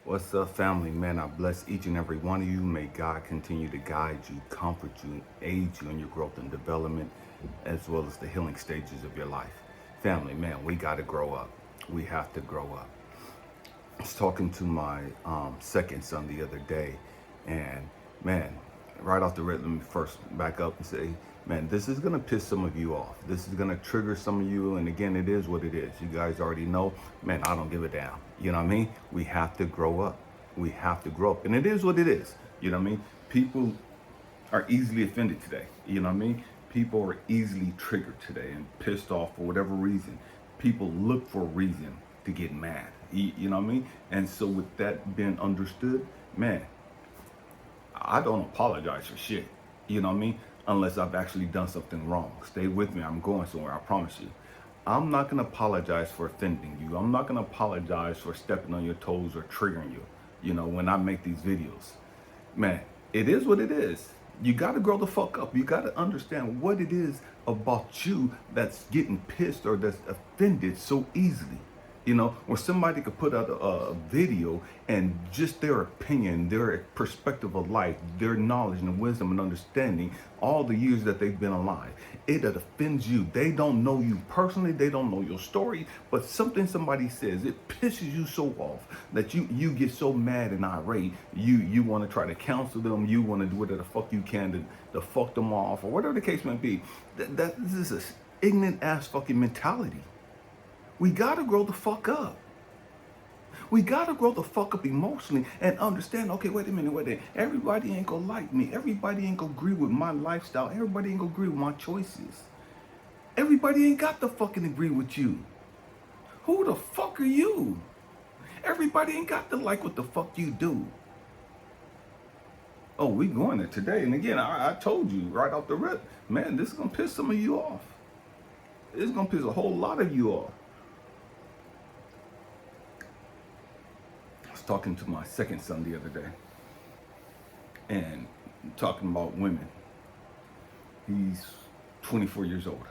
What's up, family? Man, I bless each and every one of you. May God continue to guide you, comfort you, aid you in your growth and development, as well as the healing stages of your life. Family, man, we got to grow up. We have to grow up. I was talking to my second son the other day, and man, right off the rip, let me first back up and say, man, this is gonna piss some of you off. This is gonna trigger some of you, and again, it is what it is. You guys already know, man. I don't give a damn. You know what I mean? We have to grow up. We have to grow up, and it is what it is. You know what I mean? People are easily offended today. You know what I mean? People are easily triggered today and pissed off for whatever reason. People look for a reason to get mad. You know what I mean? And so with that being understood, man, I don't apologize for shit. You know what I mean? Unless I've actually done something wrong. Stay with me. I'm going somewhere. I promise you. I'm not going to apologize for offending you. I'm not going to apologize for stepping on your toes or triggering you, when I make these videos. Man, it is what it is. You got to grow the fuck up. You got to understand what it is about you that's getting pissed or that's offended so easily. Or somebody could put out a video and just their opinion, their perspective of life, their knowledge and wisdom and understanding, all the years that they've been alive, it offends you. They don't know you personally, they don't know your story, but something somebody says, it pisses you so off that you get so mad and irate, you want to try to counsel them, you want to do whatever the fuck you can to fuck them off, or whatever the case may be. This is an ignorant ass fucking mentality. We gotta grow the fuck up. We gotta grow the fuck up emotionally and understand, okay, wait a minute. Everybody ain't gonna like me. Everybody ain't gonna agree with my lifestyle. Everybody ain't gonna agree with my choices. Everybody ain't got to fucking agree with you. Who the fuck are you? Everybody ain't got to like what the fuck you do. Oh, we going there today. And again, I told you right off the rip, man, this is gonna piss some of you off. It's gonna piss a whole lot of you off. Talking to my second son the other day and talking about women. He's 24 years old.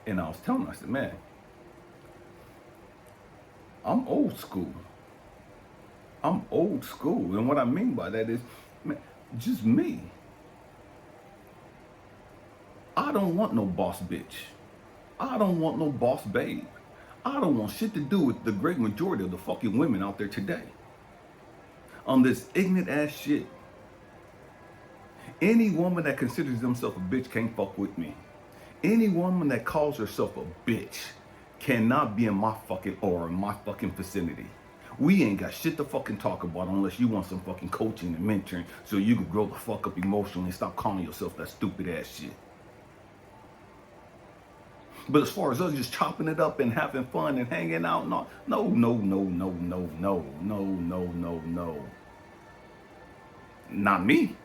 And I was telling him, I said, man, I'm old school. I'm old school. And what I mean by that is, man, just me. I don't want no boss bitch. I don't want no boss babe. I don't want shit to do with the great majority of the fucking women out there today. On this ignorant ass shit. Any woman that considers themselves a bitch can't fuck with me. Any woman that calls herself a bitch cannot be in my fucking aura, my fucking vicinity. We ain't got shit to fucking talk about unless you want some fucking coaching and mentoring so you can grow the fuck up emotionally and stop calling yourself that stupid ass shit. But as far as us just chopping it up and having fun and hanging out, no. Not me.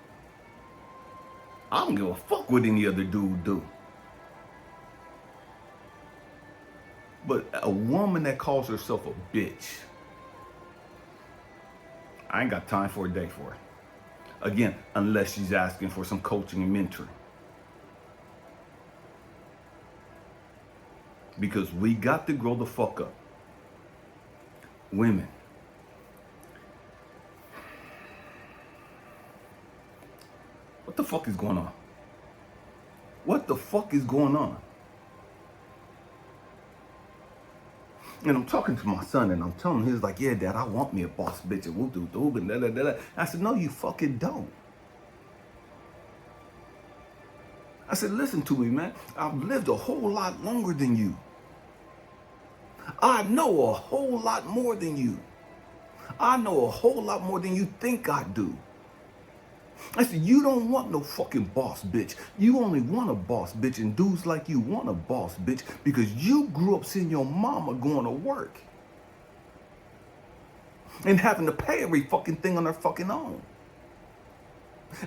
I don't give a fuck what any other dude do. But a woman that calls herself a bitch, I ain't got time for a day for it. Again, unless she's asking for some coaching and mentoring. Because we got to grow the fuck up. Women. What the fuck is going on? What the fuck is going on? And I'm talking to my son and I'm telling him, he's like, yeah, Dad, I want me a boss bitch and whoop doo and da da da. I said, no, you fucking don't. I said, listen to me, man. I've lived a whole lot longer than you. I know a whole lot more than you. I know a whole lot more than you think I do. I said, you don't want no fucking boss bitch. You only want a boss bitch, and dudes like you want a boss bitch because you grew up seeing your mama going to work and having to pay every fucking thing on her fucking own.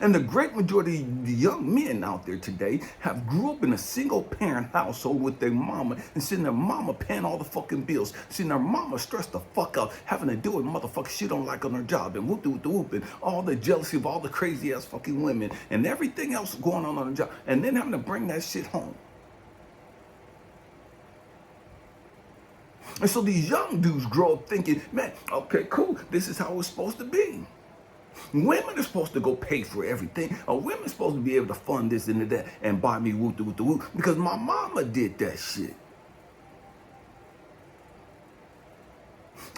And the great majority of the young men out there today have grew up in a single parent household with their mama and seeing their mama paying all the fucking bills, seeing their mama stressed the fuck out, having to deal with motherfuckers she don't like on her job and whoop and all the jealousy of all the crazy ass fucking women and everything else going on her job, and then having to bring that shit home. And so these young dudes grow up thinking, man, okay, cool, this is how it's supposed to be. Women are supposed to go pay for everything. Or women are supposed to be able to fund this and that and buy me woo because my mama did that shit.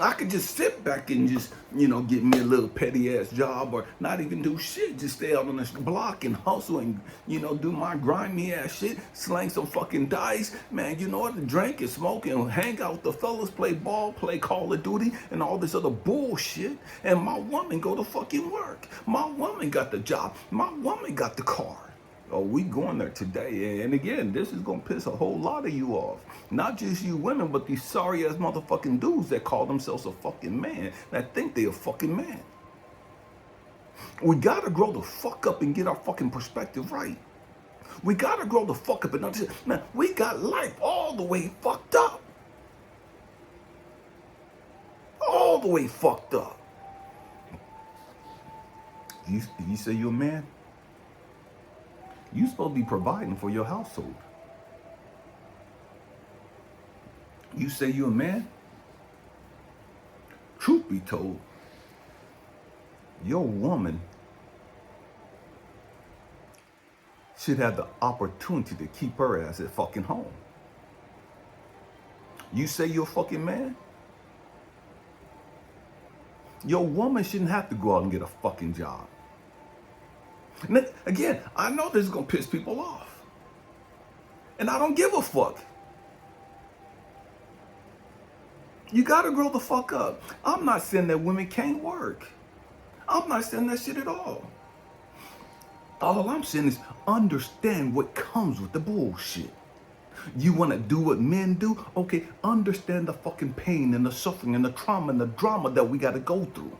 I could just sit back and just, get me a little petty ass job or not even do shit. Just stay out on the block and hustle and, do my grimy ass shit, slang some fucking dice. Man, you know what? Drink and smoke and hang out with the fellas, play ball, play Call of Duty and all this other bullshit. And my woman go to fucking work. My woman got the job. My woman got the car. Oh, we going there today. And again, this is going to piss a whole lot of you off. Not just you women, but these sorry-ass motherfucking dudes that call themselves a fucking man, that think they a fucking man. We got to grow the fuck up and get our fucking perspective right. We got to grow the fuck up and understand, man, we got life all the way fucked up. All the way fucked up. You say you're a man? You're supposed to be providing for your household. You say you're a man? Truth be told, your woman should have the opportunity to keep her ass at fucking home. You say you're a fucking man? Your woman shouldn't have to go out and get a fucking job. And again, I know this is going to piss people off. And I don't give a fuck. You got to grow the fuck up. I'm not saying that women can't work. I'm not saying that shit at all. All I'm saying is understand what comes with the bullshit. You want to do what men do? Okay, understand the fucking pain and the suffering and the trauma and the drama that we got to go through.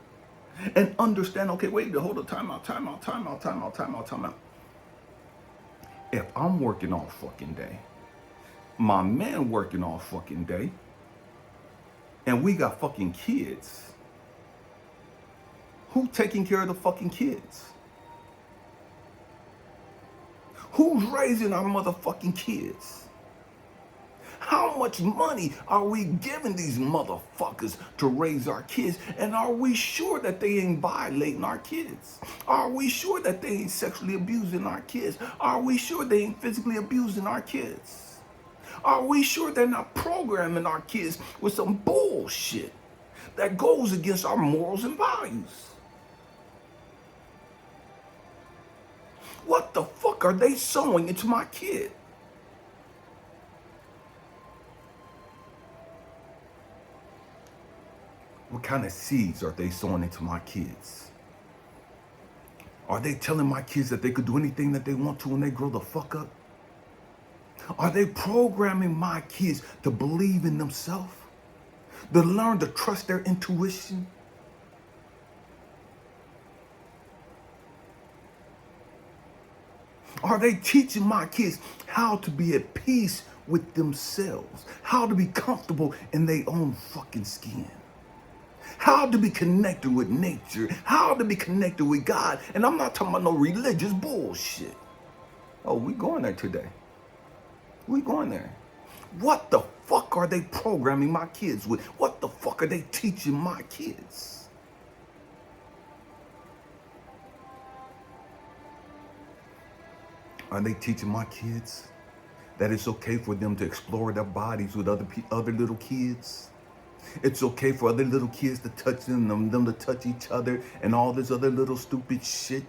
And understand, okay, wait, hold on, time out. If I'm working all fucking day, my man working all fucking day, and we got fucking kids, who taking care of the fucking kids? Who's raising our motherfucking kids? How much money are we giving these motherfuckers to raise our kids? And are we sure that they ain't violating our kids? Are we sure that they ain't sexually abusing our kids? Are we sure they ain't physically abusing our kids? Are we sure they're not programming our kids with some bullshit that goes against our morals and values? What the fuck are they sowing into my kid? What kind of seeds are they sowing into my kids? Are they telling my kids that they could do anything that they want to when they grow the fuck up? Are they programming my kids to believe in themselves? To learn to trust their intuition? Are they teaching my kids how to be at peace with themselves? How to be comfortable in their own fucking skin? How to be connected with nature, how to be connected with God. And I'm not talking about no religious bullshit. Oh, we going there today. We going there. What the fuck are they programming my kids with? What the fuck are they teaching my kids? Are they teaching my kids that it's okay for them to explore their bodies with other little kids? It's okay for other little kids to touch them to touch each other and all this other little stupid shit.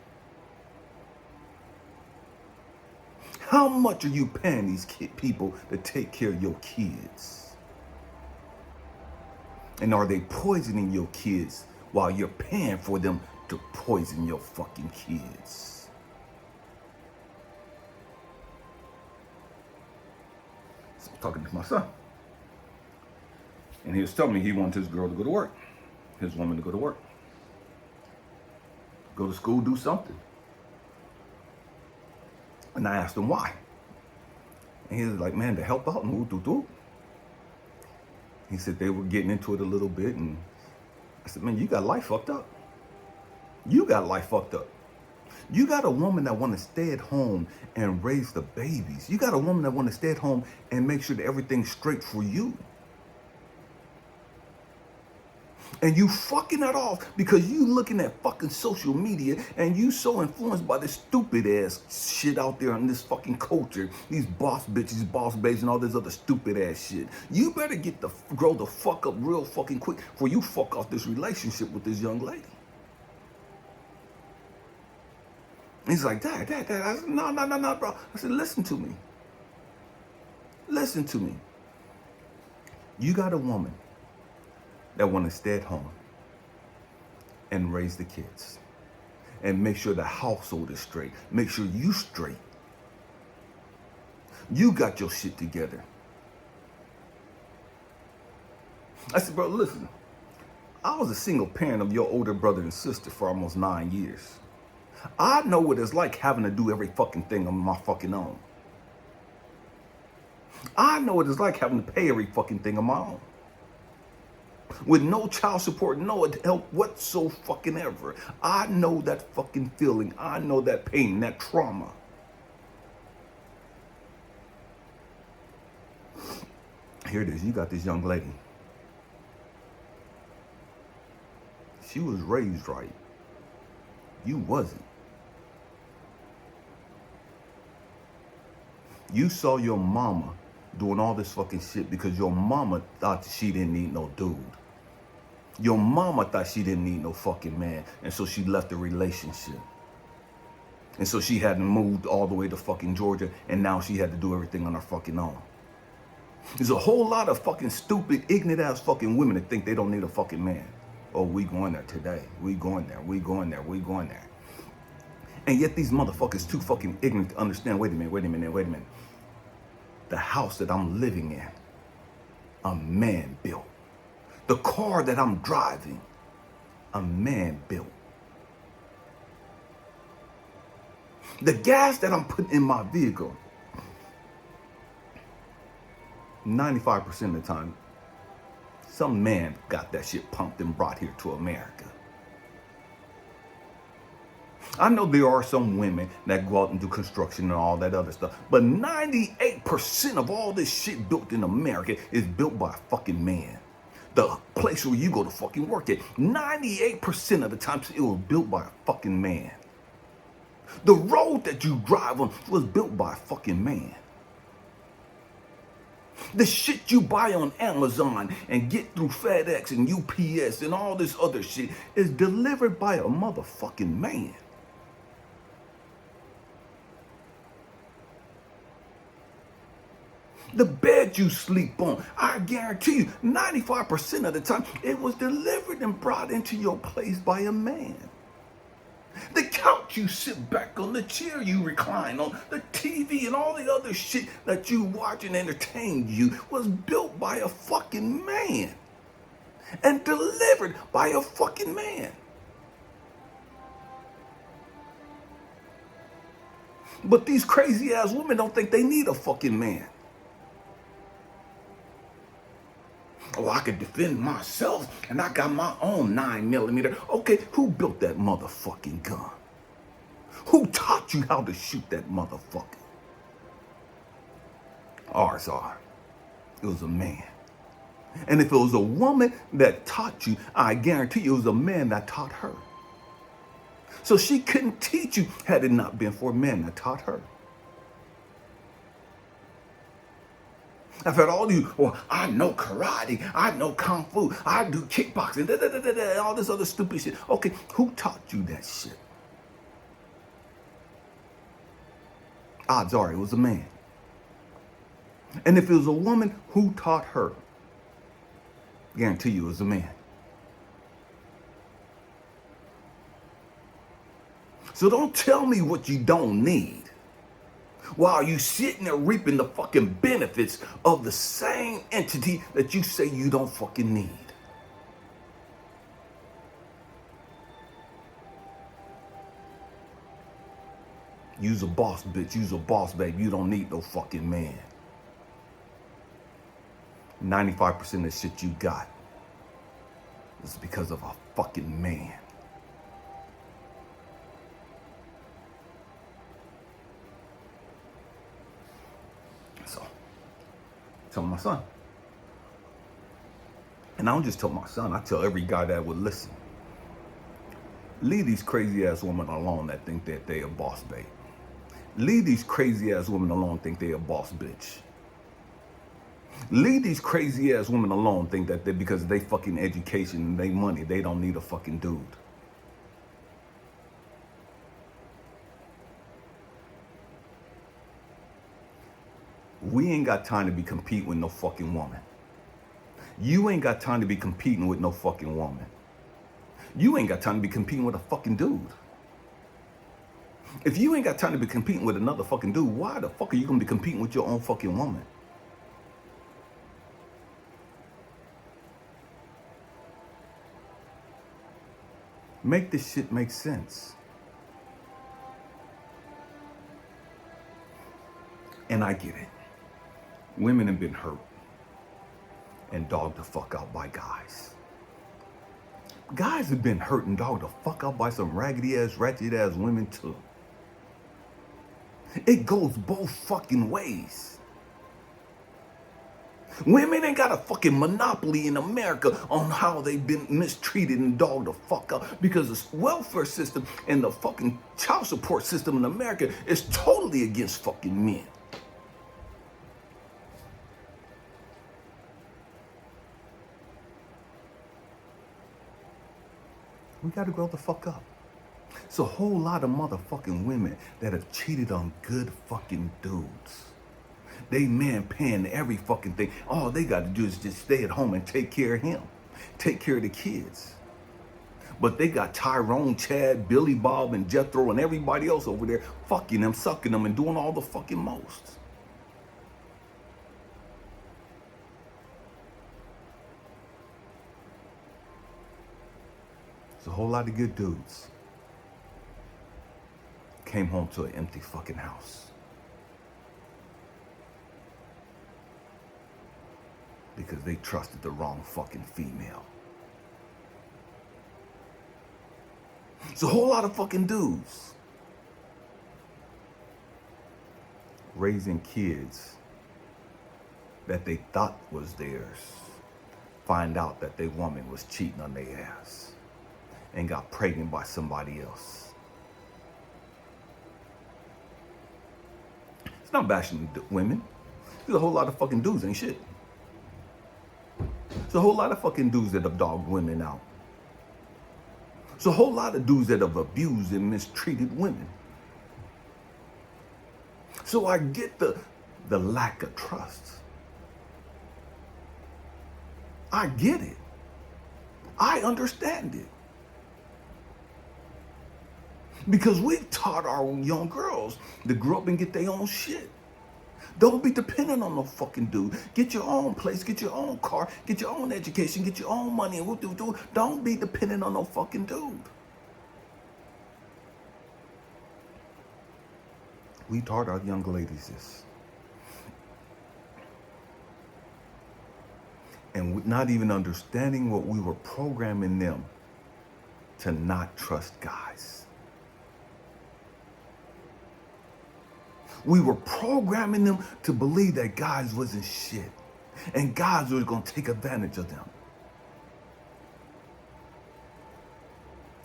How much are you paying these people to take care of your kids? And are they poisoning your kids while you're paying for them to poison your fucking kids? So I'm talking to my son. And he was telling me he wanted his girl to go to work, his woman to go to work, go to school, do something. And I asked him why. And he was like, man, to help out and woo. He said they were getting into it a little bit. And I said, man, you got life fucked up. You got life fucked up. You got a woman that want to stay at home and raise the babies. You got a woman that want to stay at home and make sure that everything's straight for you. And you fucking it off because you looking at fucking social media and you so influenced by this stupid ass shit out there in this fucking culture. These boss bitches, boss babes, and all this other stupid ass shit. You better grow the fuck up real fucking quick before you fuck off this relationship with this young lady. He's like, Dad. I said, no, bro. I said, listen to me. Listen to me. You got a woman that want to stay at home and raise the kids and make sure the household is straight. Make sure you straight. You got your shit together. I said, bro, listen. I was a single parent of your older brother and sister for almost 9 years. I know what it's like having to do every fucking thing on my fucking own. I know what it's like having to pay every fucking thing on my own. With no child support, no help whatsoever fucking ever. I know that fucking feeling. I know that pain, that trauma. Here it is. You got this young lady. She was raised right. You wasn't. You saw your mama doing all this fucking shit because your mama thought she didn't need no dude. Your mama thought she didn't need no fucking man, and so she left the relationship. And so she hadn't moved all the way to fucking Georgia, and now she had to do everything on her fucking own. There's a whole lot of fucking stupid, ignorant ass fucking women that think they don't need a fucking man. Oh, we going there today. We going there. And yet these motherfuckers too fucking ignorant to understand, wait a minute. The house that I'm living in, a man built. The car that I'm driving, a man built. The gas that I'm putting in my vehicle, 95% of the time, some man got that shit pumped and brought here to America. I know there are some women that go out and do construction and all that other stuff, but 98% of all this shit built in America is built by a fucking man. The place where you go to fucking work at, 98% of the time it was built by a fucking man. The road that you drive on was built by a fucking man. The shit you buy on Amazon and get through FedEx and UPS and all this other shit is delivered by a motherfucking man. The bed you sleep on, I guarantee you, 95% of the time, it was delivered and brought into your place by a man. The couch you sit back on, the chair you recline on, the TV and all the other shit that you watch and entertain you was built by a fucking man. And delivered by a fucking man. But these crazy ass women don't think they need a fucking man. Oh, I could defend myself, and I got my own 9mm. Okay, who built that motherfucking gun? Who taught you how to shoot that motherfucker? Ours are. It was a man. And if it was a woman that taught you, I guarantee you it was a man that taught her. So she couldn't teach you had it not been for a man that taught her. I've heard all you, well, I know karate, I know kung fu, I do kickboxing, all this other stupid shit. Okay, who taught you that shit? Odds are it was a man. And if it was a woman, who taught her? Guarantee you it was a man. So don't tell me what you don't need while you sitting there reaping the fucking benefits of the same entity that you say you don't fucking need. You's a boss bitch, you's a boss babe, you don't need no fucking man. 95% of the shit you got is because of a fucking man. So, tell my son, And I don't just tell my son, I tell every guy that would listen. Leave these crazy ass women alone that think that they a boss babe. Leave these crazy ass women alone think they a boss bitch. Leave these crazy ass women alone think that they, because they fucking education and they money, they don't need a fucking dude. We ain't got time to be competing with no fucking woman. You ain't got time to be competing with no fucking woman. You ain't got time to be competing with a fucking dude. If you ain't got time to be competing with another fucking dude, why the fuck are you gonna be competing with your own fucking woman? Make this shit make sense. And I get it. Women have been hurt and dogged the fuck out by guys. Guys have been hurt and dogged the fuck out by some raggedy ass, ratchet ass women too. It goes both fucking ways. Women ain't got a fucking monopoly in America on how they've been mistreated and dogged the fuck out, because the welfare system and the fucking child support system in America is totally against fucking men. We gotta grow the fuck up. It's a whole lot of motherfucking women that have cheated on good fucking dudes. They man paying every fucking thing. All they gotta do is just stay at home and take care of him. Take care of the kids. But they got Tyrone, Chad, Billy Bob, and Jethro, and everybody else over there fucking them, sucking them, and doing all the fucking most. It's a whole lot of good dudes came home to an empty fucking house. Because they trusted the wrong fucking female. It's a whole lot of fucking dudes raising kids that they thought was theirs, find out that their woman was cheating on their ass and got pregnant by somebody else. It's not bashing women. There's a whole lot of fucking dudes ain't shit. There's a whole lot of fucking dudes that have dogged women out. There's a whole lot of dudes that have abused and mistreated women. So I get the lack of trust. I get it. I understand it. Because we've taught our young girls to grow up and get their own shit. Don't be dependent on no fucking dude. Get your own place, get your own car, get your own education, get your own money, and whoop-doo-doo. Don't be dependent on no fucking dude. We taught our young ladies this. And not even understanding what we were programming them to not trust guys. We were programming them to believe that guys wasn't shit and guys were gonna take advantage of them.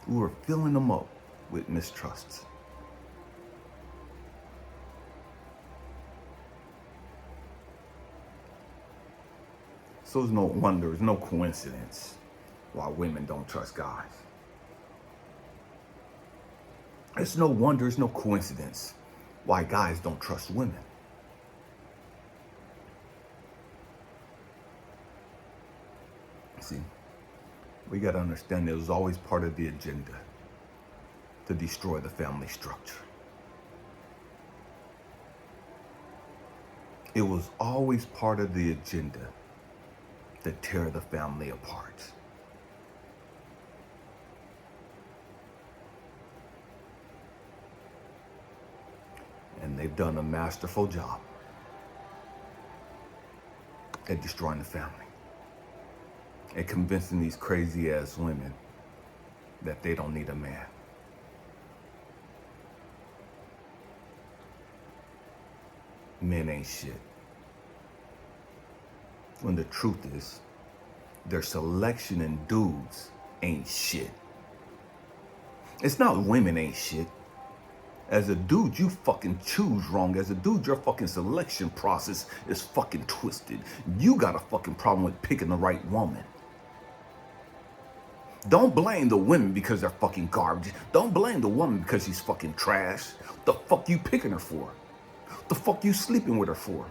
We were filling them up with mistrust. So it's no wonder, it's no coincidence why women don't trust guys. It's no wonder, it's no coincidence why guys don't trust women. See, we got to understand it was always part of the agenda to destroy the family structure. It was always part of the agenda to tear the family apart. And they've done a masterful job at destroying the family and convincing these crazy ass women that they don't need a man. Men ain't shit. When the truth is, Their selection in dudes ain't shit. It's not women ain't shit. As a dude, you fucking choose wrong. As a dude, your fucking selection process is fucking twisted. You got a fucking problem with picking the right woman. Don't blame the women because they're fucking garbage. Don't blame the woman because she's fucking trash. The fuck you picking her for? The fuck you sleeping with her for?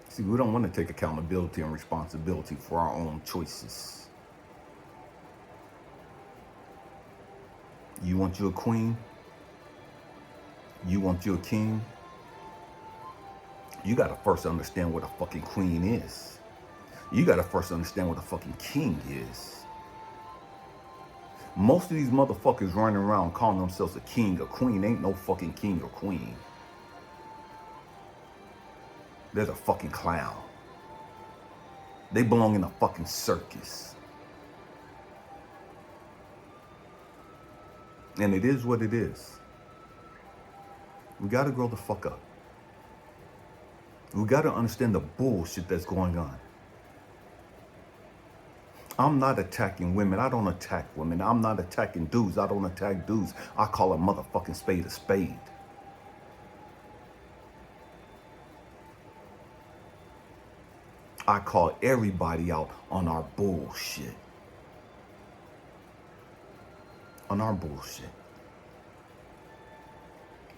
See, we don't want to take accountability and responsibility for our own choices. You want you a queen? You want you a king? You gotta first understand what a fucking queen is. You gotta first understand what a fucking king is. Most of these motherfuckers running around calling themselves a king or queen ain't no fucking king or queen. There's a fucking clown. They belong in a fucking circus. And it is what it is. We gotta grow the fuck up. We gotta understand the bullshit that's going on. I'm not attacking women. I don't attack women. I'm not attacking dudes. I don't attack dudes. I call a motherfucking spade a spade. I call everybody out on our bullshit. On our bullshit.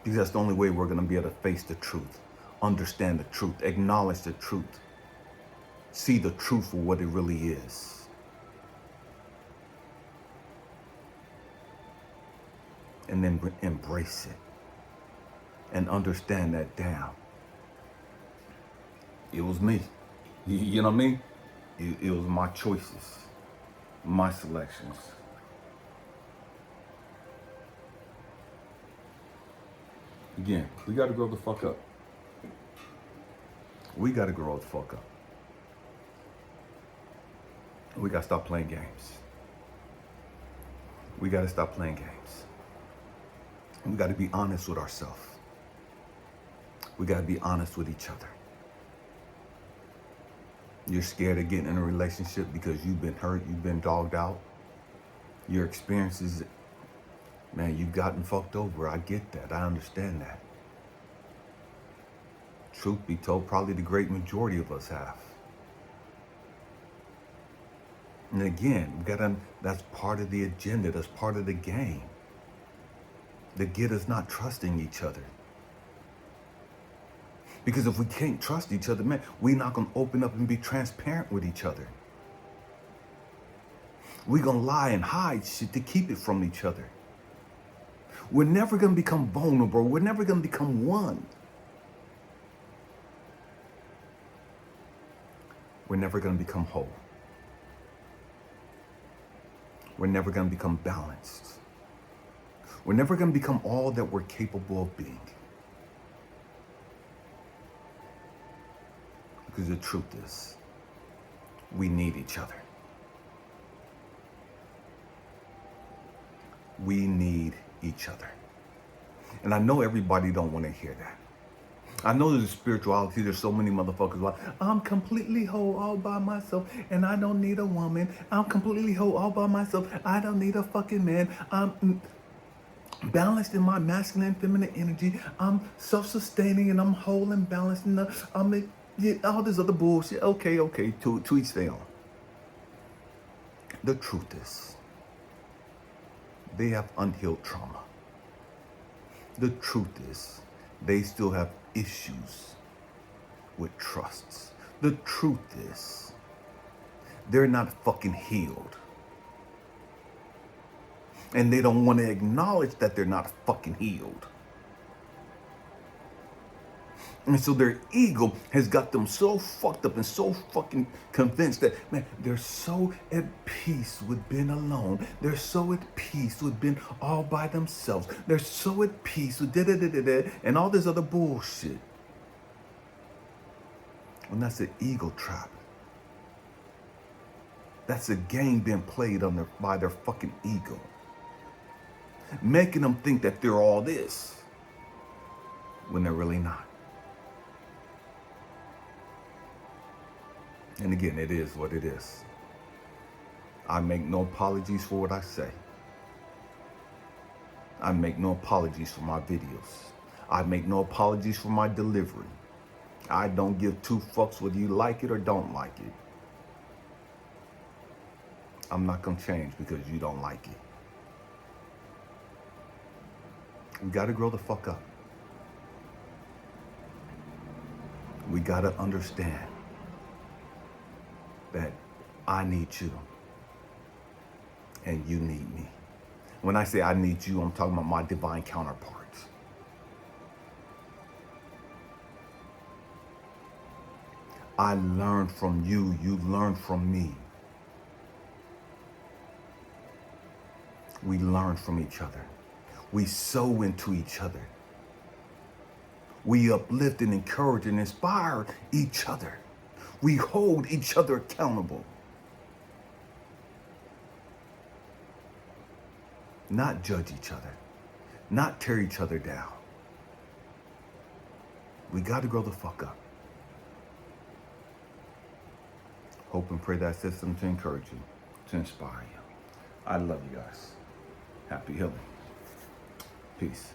Because that's the only way we're going to be able to face the truth, understand the truth, acknowledge the truth, see the truth for what it really is. And then embrace it and understand that, damn, it was me. You know what I mean? It was my choices, my selections. Again, we got to grow the fuck up. We got to grow the fuck up. We got to stop playing games. We got to stop playing games. We got to be honest with ourselves. We got to be honest with each other. You're scared of getting in a relationship because you've been hurt, you've been dogged out. Your experiences, man, you've gotten fucked over. I get that. I understand that. Truth be told, probably the great majority of us have. And again, that's part of the agenda. That's part of the game. To get us not trusting each other. Because if we can't trust each other, man, we're not going to open up and be transparent with each other. We're going to lie and hide shit to keep it from each other. We're never going to become vulnerable. We're never going to become one. We're never going to become whole. We're never going to become balanced. We're never going to become all that we're capable of being. Because the truth is, we need each other. We need each other. And I know everybody don't want to hear that. I know there's spirituality. There's so many motherfuckers like, I'm completely whole all by myself and I don't need a woman. I'm completely whole all by myself. I don't need a fucking man. I'm balanced in my masculine and feminine energy. I'm self-sustaining and I'm whole and balanced. And all this other bullshit. Okay. To each their own. The truth is, they have unhealed trauma. The truth is, they still have issues with trusts. The truth is, they're not fucking healed. And they don't want to acknowledge that they're not fucking healed. And so their ego has got them so fucked up and so fucking convinced that, man, they're so at peace with being alone. They're so at peace with being all by themselves. They're so at peace with da-da-da-da-da and all this other bullshit. And that's an ego trap. That's a game being played by their fucking ego. Making them think that they're all this. when they're really not. And again, it is what it is. I make no apologies for what I say. I make no apologies for my videos. I make no apologies for my delivery. I don't give two fucks whether you like it or don't like it. I'm not gonna change because you don't like it. We gotta grow the fuck up. We gotta understand that I need you and you need me. When I say I need you, I'm talking about my divine counterparts. I learn from you, you learn from me. We learn from each other. We sow into each other. We uplift and encourage and inspire each other. We hold each other accountable. Not judge each other. Not tear each other down. We got to grow the fuck up. Hope and pray that I said something to encourage you, to inspire you. I love you guys. Happy healing. Peace.